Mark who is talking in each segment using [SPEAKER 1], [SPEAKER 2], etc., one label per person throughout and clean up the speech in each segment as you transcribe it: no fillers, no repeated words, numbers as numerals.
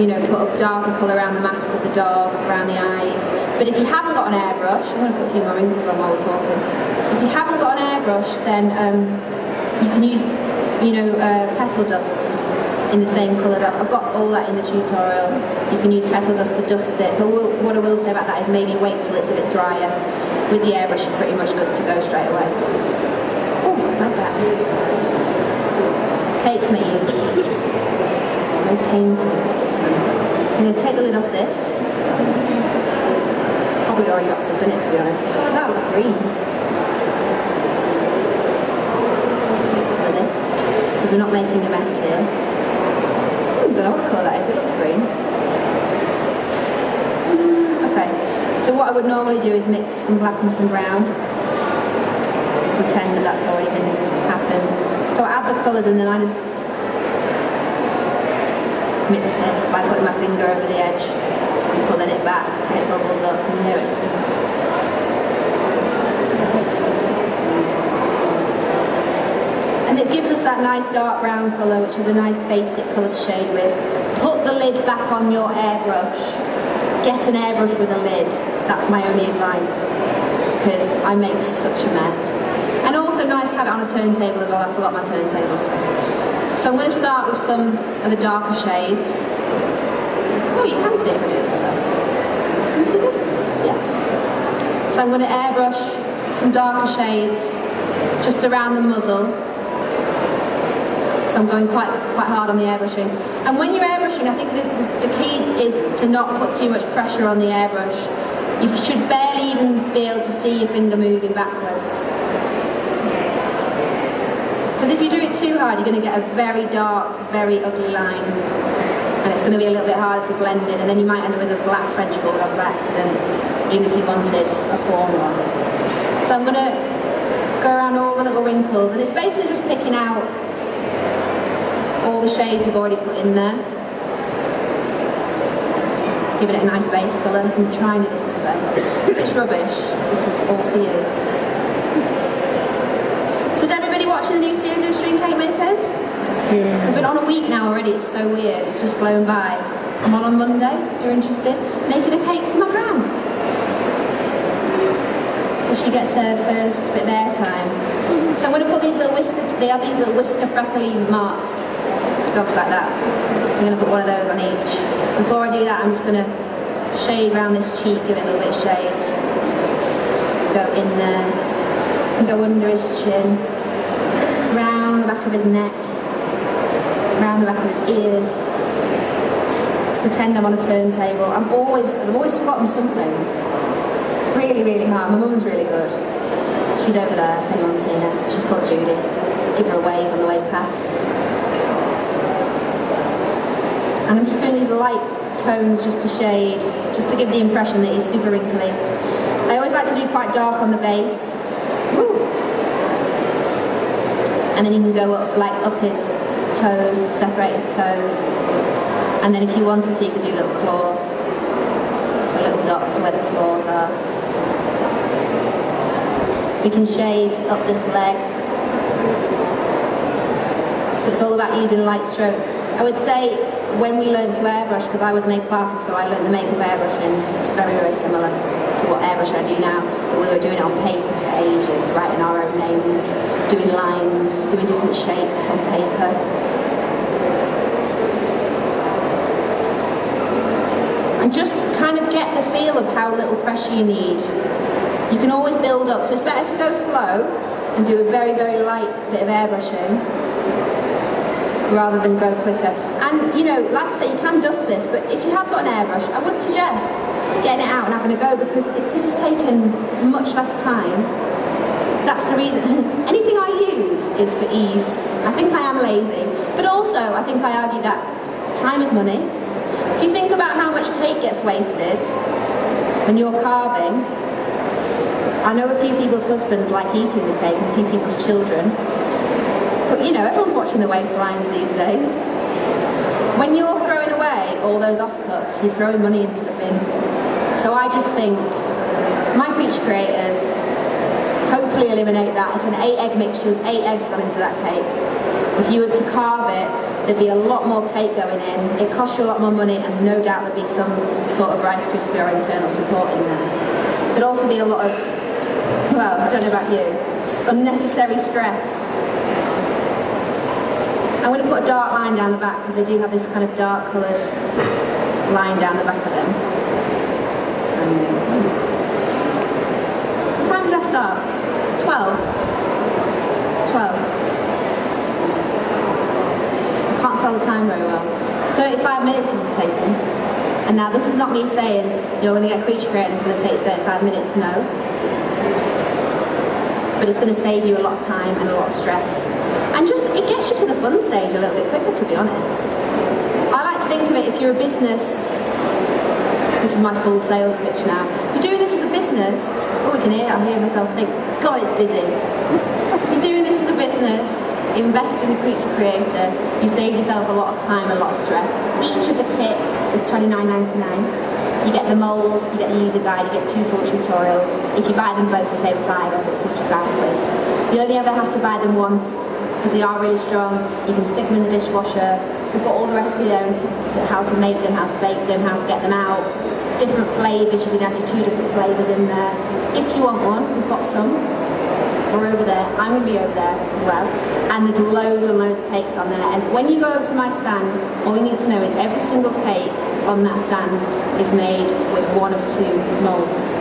[SPEAKER 1] put a darker colour around the mask of the dog, around the eyes. But if you haven't got an airbrush, I'm going to put a few more wrinkles on while we're talking. If you haven't got an airbrush, then you can use, petal dusts in the same colour. I've got all that in the tutorial. You can use petal dust to dust it, but what I will say about that is maybe wait till it's a bit drier. With the airbrush, you're pretty much good to go straight away. Oh, I've got bad back. Cake's made very painful. So I'm going to take the lid off this. It's probably already got stuff in it, to be honest. Because that looks green. Mix some of this, because we're not making a mess here. I don't know what colour that is, it looks green. Okay, so what I would normally do is mix some black and some brown. Pretend that that's already been happened. So I add the colours and then I just mix it by putting my finger over the edge and pulling it back and it bubbles up. Can you hear it? And it gives us that nice dark brown colour, which is a nice basic colour to shade with. Put the lid back on your airbrush. Get an airbrush with a lid. That's my only advice, because I make such a mess. And also nice to have it on a turntable as well. I forgot my turntable. So I'm going to start with some of the darker shades. Oh, you can see it if I do it this way. Can you see this? Yes. So I'm going to airbrush some darker shades just around the muzzle. So I'm going quite hard on the airbrushing. And when you're airbrushing, I think the key is to not put too much pressure on the airbrush. You should barely even be able to see your finger moving backwards. Because if you do it too hard, you're going to get a very dark, very ugly line. And it's going to be a little bit harder to blend in, and then you might end up with a black French bulldog by accident, even if you wanted a formal one. So I'm going to go around all the little wrinkles, and it's basically just picking out all the shades I've already put in there. Giving it a nice base colour. I'm trying to do this way. If it's rubbish, this is all for you. So is everybody watching the new series of Extreme Cake Makers? Yeah. We've been on a week now already, it's so weird, it's just flown by. I'm on Monday, if you're interested, making a cake for my gran. So she gets her first bit of airtime. So I'm going to put these little whisker freckly marks. Dogs like that. So I'm going to put one of those on each. Before I do that, I'm just going to shade around this cheek, give it a little bit of shade. Go in there, and go under his chin, round the back of his neck, round the back of his ears. Pretend I'm on a turntable. I've always forgotten something. It's really, really hard. My mum's really good. She's over there, if anyone's seen her. She's called Judy. Give her a wave on the way past. And I'm just doing these light tones just to shade, just to give the impression that he's super wrinkly. I always like to do quite dark on the base. Woo. And then you can go up, up his toes, separate his toes. And then if you wanted to, you could do little claws. So little dots where the claws are. We can shade up this leg. So it's all about using light strokes. I would say when we learned to airbrush, because I was a makeup artist, so I learned the makeup airbrushing. It's very, very similar to what airbrush I do now. But we were doing it on paper for ages, writing our own names, doing lines, doing different shapes on paper. And just kind of get the feel of how little pressure you need. You can always build up, so it's better to go slow and do a very, very light bit of airbrushing rather than go quicker. And like I say, you can dust this, but if you have got an airbrush, I would suggest getting it out and having a go, because this has taken much less time. That's the reason. Anything I use is for ease. I think I am lazy, but also I think I argue that time is money. If you think about how much cake gets wasted when you're carving, I know a few people's husbands like eating the cake and a few people's children, but everyone's watching the waistlines these days. When you're throwing away all those offcuts, you're throwing money into the bin. So I just think, my peach creators, hopefully eliminate that. It's an 8 egg mixture, 8 eggs gone into that cake. If you were to carve it, there'd be a lot more cake going in. It costs you a lot more money, and no doubt there'd be some sort of Rice Krispie or internal support in there. There'd also be a lot of, well, I don't know about you, unnecessary stress. I'm going to put a dark line down the back because they do have this kind of dark coloured line down the back of them. What time did I start? 12? 12. I can't tell the time very well. 35 minutes this has taken. And now this is not me saying you're going to get creature created and it's going to take 35 minutes, no. But it's going to save you a lot of time and a lot of stress. And just, it gets you to the fun stage a little bit quicker, to be honest. I like to think of it, if you're a business, this is my full sales pitch now. You're doing this as a business, oh, I hear myself think, God, it's busy. You're doing this as a business, invest in the Creature Creator, you save yourself a lot of time, a lot of stress. Each of the kits is $29.99. You get the mould, you get the user guide, you get 2 full tutorials. If you buy them both, you save 5, so it's 55 quid. You only ever have to buy them once, because they are really strong. You can stick them in the dishwasher. We've got all the recipe there to how to make them, how to bake them, how to get them out. Different flavours, you can add your 2 different flavours in there. If you want one, we've got some. We're over there. I'm going to be over there as well. And there's loads and loads of cakes on there. And when you go over to my stand, all you need to know is every single cake on that stand is made with 1 of 2 moulds.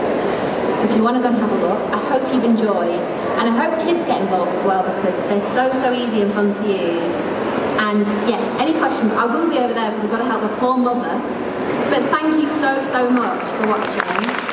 [SPEAKER 1] So if you want to go and have a look, I hope you've enjoyed, and I hope kids get involved as well, because they're so easy and fun to use. And yes, any questions, I will be over there because I've got to help my poor mother. But thank you so much for watching.